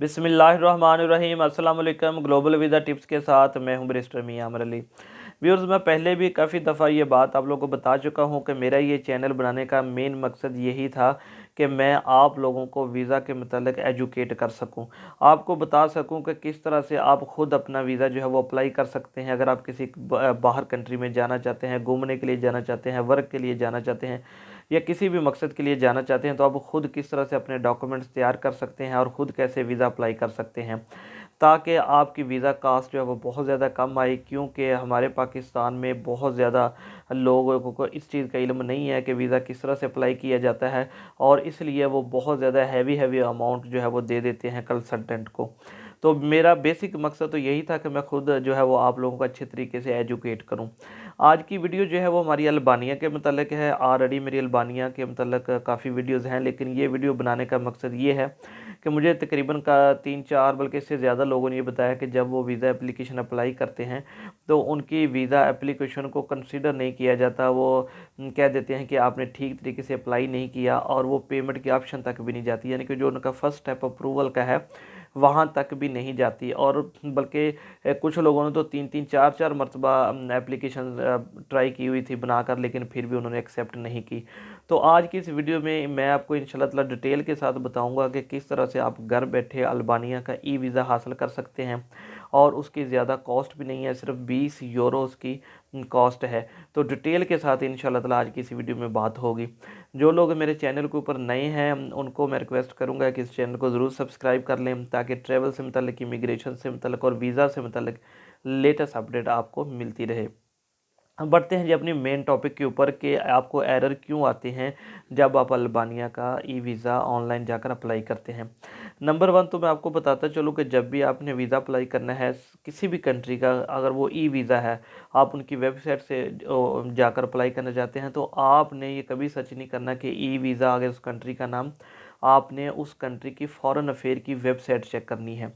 बिस्मिल्लाहिर्रहमानिर्रहीम अस्सलाम वालेकुम। ग्लोबल वीज़ा टिप्स के साथ मैं हूं बैरिस्टर मियां अमर अली। व्यूअर्स, मैं पहले भी काफ़ी दफ़ा ये बात आप लोगों को बता चुका हूं कि मेरा ये चैनल बनाने का मेन मकसद यही था कि मैं आप लोगों को वीज़ा के मतलब एजुकेट कर सकूं, आपको बता सकूं कि किस तरह से आप ख़ुद अपना वीज़ा जो है वो अप्लाई कर सकते हैं। अगर आप किसी बाहर कंट्री में जाना चाहते हैं, घूमने के लिए जाना चाहते हैं, वर्क के लिए जाना चाहते हैं या किसी भी मकसद के लिए जाना चाहते हैं, तो आप ख़ुद किस तरह से अपने डॉक्यूमेंट्स तैयार कर सकते हैं और ख़ुद कैसे वीज़ा अप्लाई कर सकते हैं, ताकि आपकी वीज़ा कास्ट जो है वो बहुत ज़्यादा कम आए। क्योंकि हमारे पाकिस्तान में बहुत ज़्यादा लोगों को इस चीज़ का इल्म नहीं है कि वीज़ा किस तरह से अप्लाई किया जाता है, और इसलिए वो बहुत ज़्यादा हैवी अमाउंट जो है वो दे देते हैं कंसल्टेंट को। तो मेरा बेसिक मकसद तो यही था कि मैं खुद जो है वो आप लोगों को अच्छे तरीके से एजुकेट करूं। आज की वीडियो जो है वो हमारी अल्बानिया के मतलब है। ऑलरेडी मेरी अल्बानिया के मतलब काफ़ी वीडियोज़ हैं, लेकिन ये वीडियो बनाने का मकसद ये है कि मुझे तकरीबन का 3-4 बल्कि इससे ज़्यादा लोगों ने ये बताया कि जब वो वीज़ा एप्लीकेशन अप्लाई करते हैं तो उनकी वीज़ा एप्लीकेशन को कंसिडर नहीं किया जाता। वो कह देते हैं कि आपने ठीक तरीके से अप्लाई नहीं किया, और वो पेमेंट की ऑप्शन तक भी नहीं जाती, यानी कि जो उनका फर्स्ट स्टेप अप्रूवल का है वहाँ तक भी नहीं जाती। और बल्कि कुछ लोगों ने तो 3-3 4-4 मरतबा एप्लीकेशन ट्राई की हुई थी बनाकर, लेकिन फिर भी उन्होंने एक्सेप्ट नहीं की। तो आज की इस वीडियो में मैं आपको इंशाल्लाह ताला डिटेल के साथ बताऊंगा कि किस तरह से आप घर बैठे अल्बानिया का ई वीज़ा हासिल कर सकते हैं, और उसकी ज़्यादा कॉस्ट भी नहीं है, सिर्फ 20 यूरो उसकी कॉस्ट है। तो डिटेल के साथ इंशाल्लाह ताला आज की इस वीडियो में बात होगी। जो लोग मेरे चैनल के ऊपर नए हैं उनको मैं रिक्वेस्ट करूंगा कि इस चैनल को ज़रूर सब्सक्राइब कर लें, ताकि ट्रैवल से मतलब, इमिग्रेशन से मतलब और वीज़ा से मतलब लेटेस्ट अपडेट आपको मिलती रहे। हम बढ़ते हैं जी अपनी मेन टॉपिक के ऊपर कि आपको एरर क्यों आते हैं जब आप अल्बानिया का ई वीज़ा ऑनलाइन जाकर अप्लाई करते हैं। नंबर 1 तो मैं आपको बताता चलूँ कि जब भी आपने वीज़ा अप्लाई करना है किसी भी कंट्री का, अगर वो ई वीज़ा है, आप उनकी वेबसाइट से जाकर अप्लाई करना चाहते हैं, तो आपने ये कभी सर्च नहीं करना कि ई वीज़ा आ गया उस कंट्री का नाम। आपने उस कंट्री की फॉरेन अफेयर की वेबसाइट चेक करनी है।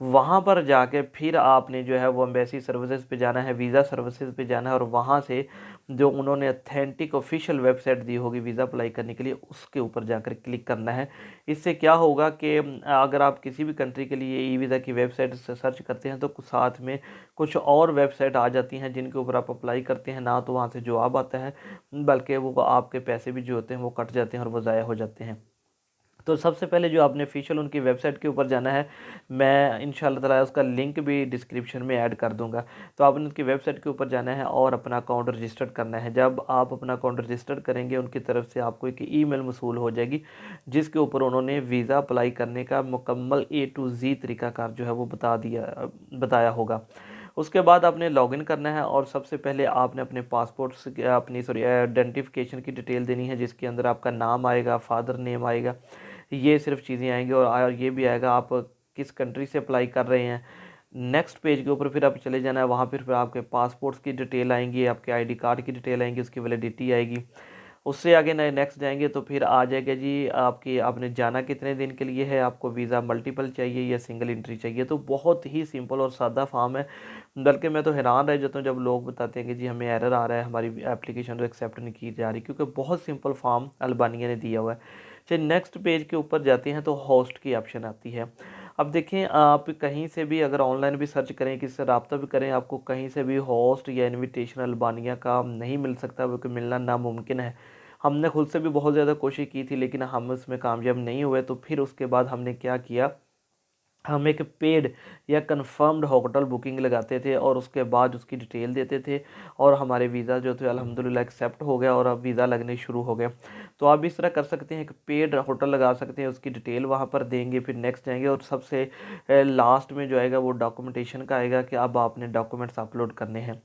वहाँ पर जाके फिर आपने जो है वो एम्बेसी सर्विसेज पे जाना है, वीज़ा सर्विसेज पे जाना है, और वहाँ से जो उन्होंने अथेंटिक ऑफिशियल वेबसाइट दी होगी वीज़ा अप्लाई करने के लिए, उसके ऊपर जाकर क्लिक करना है। इससे क्या होगा कि अगर आप किसी भी कंट्री के लिए ई वीज़ा की वेबसाइट से सर्च करते हैं तो साथ में कुछ और वेबसाइट आ जाती हैं जिनके ऊपर आप अप्लाई करते हैं, ना तो वहाँ से जवाब आता है, बल्कि वो आपके पैसे भी जो होते हैं वो कट जाते हैं और वो ज़ाया हो जाते हैं। तो सबसे पहले जो आपने ऑफिशियल उनकी वेबसाइट के ऊपर जाना है, मैं इंशाल्लाह ताला उसका लिंक भी डिस्क्रिप्शन में ऐड कर दूंगा। तो आपने उनकी वेबसाइट के ऊपर जाना है और अपना अकाउंट रजिस्टर्ड करना है। जब आप अपना अकाउंट रजिस्टर्ड करेंगे, उनकी तरफ से आपको एक ईमेल मसूल हो जाएगी जिसके ऊपर उन्होंने वीज़ा अप्लाई करने का मुकम्मल A to Z तरीकाकार जो है वो बताया होगा। उसके बाद आपने लॉगिन करना है, और सबसे पहले आपने अपने पासपोर्ट अपनी आइडेंटिफिकेशन की डिटेल देनी है, जिसके अंदर आपका नाम आएगा, फादर नेम आएगा, ये सिर्फ चीज़ें आएंगी, और ये भी आएगा आप किस कंट्री से अप्लाई कर रहे हैं। नेक्स्ट पेज के ऊपर फिर आप चले जाना है, वहाँ फिर आपके पासपोर्ट्स की डिटेल आएंगी, आपके आईडी कार्ड की डिटेल आएंगी, उसकी वैलिडिटी आएगी। उससे आगे नए नेक्स्ट जाएंगे तो फिर आ जाएगा जी आपकी, आपने जाना कितने दिन के लिए है, आपको वीज़ा मल्टीपल चाहिए या सिंगल एंट्री चाहिए। तो बहुत ही सिंपल और सादा फॉर्म है, बल्कि मैं तो हैरान रह जाता हूँ जब लोग बताते हैं कि जी हमें एरर आ रहा है, हमारी एप्लीकेशन तो एक्सेप्ट नहीं की जा रही, क्योंकि बहुत सिंपल फॉर्म अल्बानिया ने दिया हुआ है। चलिए नेक्स्ट पेज के ऊपर जाते हैं तो होस्ट की ऑप्शन आती है। अब देखें, आप कहीं से भी अगर ऑनलाइन भी सर्च करें, किसी से रब्ता भी करें, आपको कहीं से भी होस्ट या इनविटेशन अल्बानिया का नहीं मिल सकता, वो कि मिलना नामुमकिन है। हमने खुद से भी बहुत ज़्यादा कोशिश की थी, लेकिन हम उसमें कामयाब नहीं हुए। तो फिर उसके बाद हमने क्या किया, हम एक पेड या कंफर्म्ड होटल बुकिंग लगाते थे और उसके बाद उसकी डिटेल देते थे, और हमारे वीज़ा जो थे अल्हम्दुलिल्लाह एक्सेप्ट हो गया और अब वीज़ा लगने शुरू हो गए। तो आप इस तरह कर सकते हैं, एक पेड होटल लगा सकते हैं, उसकी डिटेल वहाँ पर देंगे, फिर नेक्स्ट जाएंगे, और सबसे लास्ट में जो आएगा वो डॉक्यूमेंटेशन का आएगा कि अब आपने डॉक्यूमेंट्स अपलोड करने हैं।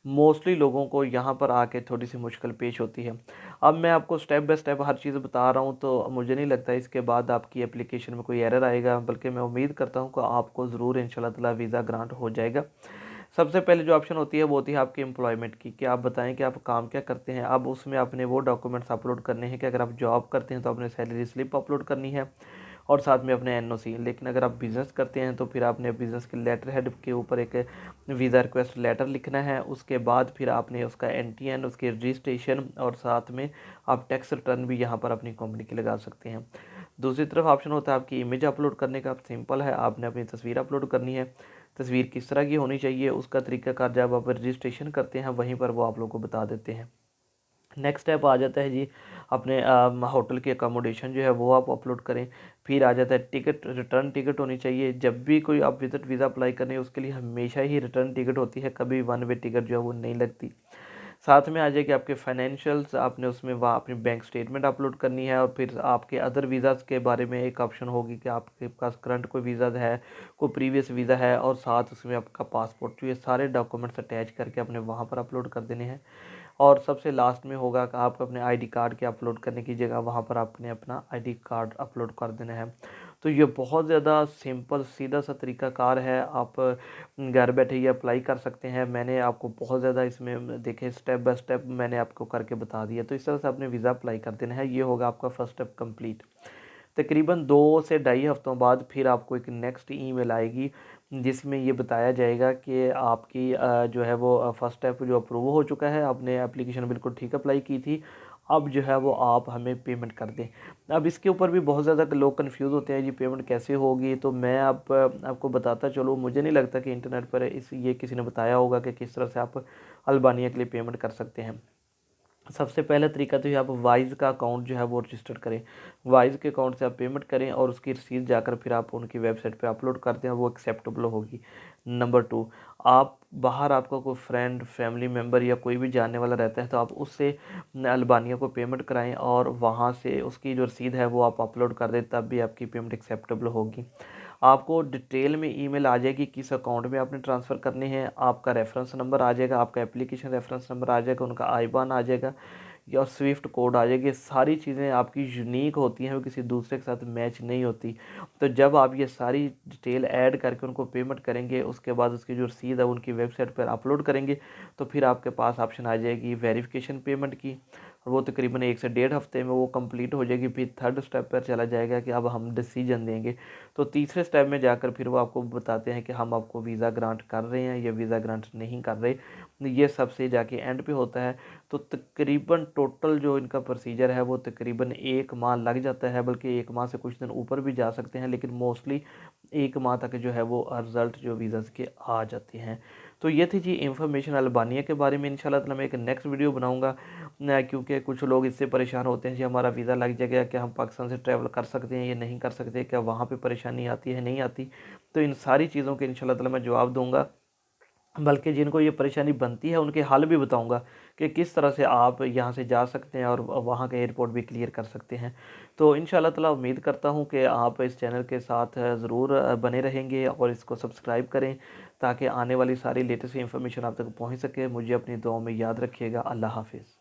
मोस्टली लोगों को यहाँ पर आके थोड़ी सी मुश्किल पेश होती है। अब मैं आपको स्टेप बाय स्टेप हर चीज़ बता रहा हूँ, तो मुझे नहीं लगता इसके बाद आपकी एप्लीकेशन में कोई एरर आएगा, बल्कि मैं उम्मीद करता हूँ कि आपको ज़रूर इंशाल्लाह ताला वीज़ा ग्रांट हो जाएगा। सबसे पहले जो ऑप्शन होती है वो होती है आपकी एम्प्लॉयमेंट की, कि आप बताएं कि आप काम क्या करते हैं। अब उसमें आपने वो डॉक्यूमेंट्स अपलोड करने हैं कि अगर आप जॉब करते हैं तो आपने सैलरी स्लिप अपलोड करनी है, और साथ में अपने एनओसी। लेकिन अगर आप बिज़नेस करते हैं तो फिर आपने बिज़नेस के लेटर हेड के ऊपर एक वीज़ा रिक्वेस्ट लेटर लिखना है। उसके बाद फिर आपने उसका एनटीएन, उसके रजिस्ट्रेशन, और साथ में आप टैक्स रिटर्न भी यहाँ पर अपनी कंपनी की लगा सकते हैं। दूसरी तरफ ऑप्शन होता है आपकी इमेज अपलोड करने का। सिंपल है, आपने अपनी तस्वीर अपलोड करनी है। तस्वीर किस तरह की होनी चाहिए उसका तरीक़ाकार जब आप रजिस्ट्रेशन करते हैं वहीं पर वो आप लोग को बता देते हैं। नेक्स्ट स्टेप आ जाता है जी अपने होटल की अकोमोडेशन जो है वो आप अपलोड करें। फिर आ जाता है टिकट, रिटर्न टिकट होनी चाहिए। जब भी कोई आप विजिट वीज़ा अप्लाई करें उसके लिए हमेशा ही रिटर्न टिकट होती है, कभी वन वे टिकट जो है वो नहीं लगती। साथ में आ जाएगी आपके फाइनेंशियल्स, आपने उसमें वहाँ अपनी बैंक स्टेटमेंट अपलोड करनी है। और फिर आपके अदर वीज़ाज़ के बारे में एक ऑप्शन होगी कि आपके पास करंट कोई वीज़ा है, कोई प्रीवियस वीज़ा है, और साथ उसमें आपका पासपोर्ट, तो ये सारे डॉक्यूमेंट्स अटैच करके अपने वहाँ पर अपलोड कर देने हैं। और सबसे लास्ट में होगा कि आप अपने आईडी कार्ड के अपलोड करने की जगह वहाँ पर आपने अपना आईडी कार्ड अपलोड कर देना है। तो ये बहुत ज़्यादा सिंपल सीधा सा तरीक़ाकार है, आप घर बैठे ये अप्लाई कर सकते हैं। मैंने आपको बहुत ज़्यादा इसमें देखे स्टेप बाय स्टेप मैंने आपको करके बता दिया। तो इस तरह से आपने वीज़ा अप्लाई कर देना है। ये होगा आपका फर्स्ट स्टेप कंप्लीट। तकरीबन 2 से ढाई हफ्तों बाद फिर आपको एक नेक्स्ट ईमेल आएगी जिसमें ये बताया जाएगा कि आपकी जो है वो फर्स्ट स्टेप जो अप्रूव हो चुका है, आपने एप्लीकेशन बिल्कुल ठीक अप्लाई की थी, अब जो है वो आप हमें पेमेंट कर दें। अब इसके ऊपर भी बहुत ज़्यादा लोग कंफ्यूज होते हैं जी पेमेंट कैसे होगी, तो मैं आपको बताता चलूँ। मुझे नहीं लगता कि इंटरनेट पर ये किसी ने बताया होगा कि किस तरह से आप अल्बानिया के लिए पेमेंट कर सकते हैं। सबसे पहला तरीका तो ये आप वाइज़ का अकाउंट जो है वो रजिस्टर करें। वाइज़ के अकाउंट से आप पेमेंट करें और उसकी रसीद जाकर फिर आप उनकी वेबसाइट पे अपलोड कर दें, वो एक्सेप्टेबल होगी। नंबर 2, आप बाहर आपका कोई फ्रेंड, फैमिली मेम्बर या कोई भी जानने वाला रहता है तो आप उससे अल्बानिया को पेमेंट कराएँ और वहाँ से उसकी जो रसीद है वो आप अपलोड कर दें, तब भी आपकी पेमेंट एक्सेप्टेबल होगी। आपको डिटेल में ईमेल आ जाएगी किस अकाउंट में आपने ट्रांसफ़र करने हैं, आपका रेफ़रेंस नंबर आ जाएगा, आपका एप्लीकेशन रेफ़रेंस नंबर आ जाएगा, उनका आईबान आ जाएगा या स्विफ्ट कोड आ जाएगी। सारी चीज़ें आपकी यूनिक होती हैं, वो किसी दूसरे के साथ मैच नहीं होती। तो जब आप ये सारी डिटेल ऐड करके उनको पेमेंट करेंगे, उसके बाद उसकी जो रसीद है उनकी वेबसाइट पर अपलोड करेंगे, तो फिर आपके पास ऑप्शन आ जाएगी वेरिफिकेशन पेमेंट की, और वो तकरीबन 1 से डेढ़ हफ्ते में वो कंप्लीट हो जाएगी। फिर थर्ड स्टेप पर चला जाएगा कि अब हम डिसीजन देंगे। तो तीसरे स्टेप में जाकर फिर वो आपको बताते हैं कि हम आपको वीज़ा ग्रांट कर रहे हैं या वीज़ा ग्रांट नहीं कर रहे। ये सबसे जाके एंड पे होता है। तो तकरीबन टोटल जो इनका प्रोसीजर है वो तकरीबन 1 माह लग जाता है, बल्कि 1 माह से कुछ दिन ऊपर भी जा सकते हैं, लेकिन मोस्टली 1 माह तक जो है वो रिज़ल्ट जो वीज़ाज़ के आ जाते हैं। तो ये थी जी इन्फॉर्मेशन अल्बानिया के बारे में। इंशाल्लाह ताला मैं एक नेक्स्ट वीडियो बनाऊंगा, क्योंकि कुछ लोग इससे परेशान होते हैं जी हमारा वीज़ा लग जाएगा, क्या हम पाकिस्तान से ट्रैवल कर सकते हैं या नहीं कर सकते, क्या वहाँ पे परेशानी आती है नहीं आती। तो इन सारी चीज़ों के इंशाल्लाह ताला मैं जवाब दूंगा, बल्कि जिनको ये परेशानी बनती है उनके हल भी बताऊंगा कि किस तरह से आप यहाँ से जा सकते हैं और वहाँ का एयरपोर्ट भी क्लियर कर सकते हैं। तो इंशाल्लाह ताला उम्मीद करता हूँ कि आप इस चैनल के साथ ज़रूर बने रहेंगे और इसको सब्सक्राइब करें ताकि आने वाली सारी लेटेस्ट इन्फॉर्मेशन आप तक पहुँच सके। मुझे अपनी दुआओं में याद रखिएगा। अल्लाह हाफिज़।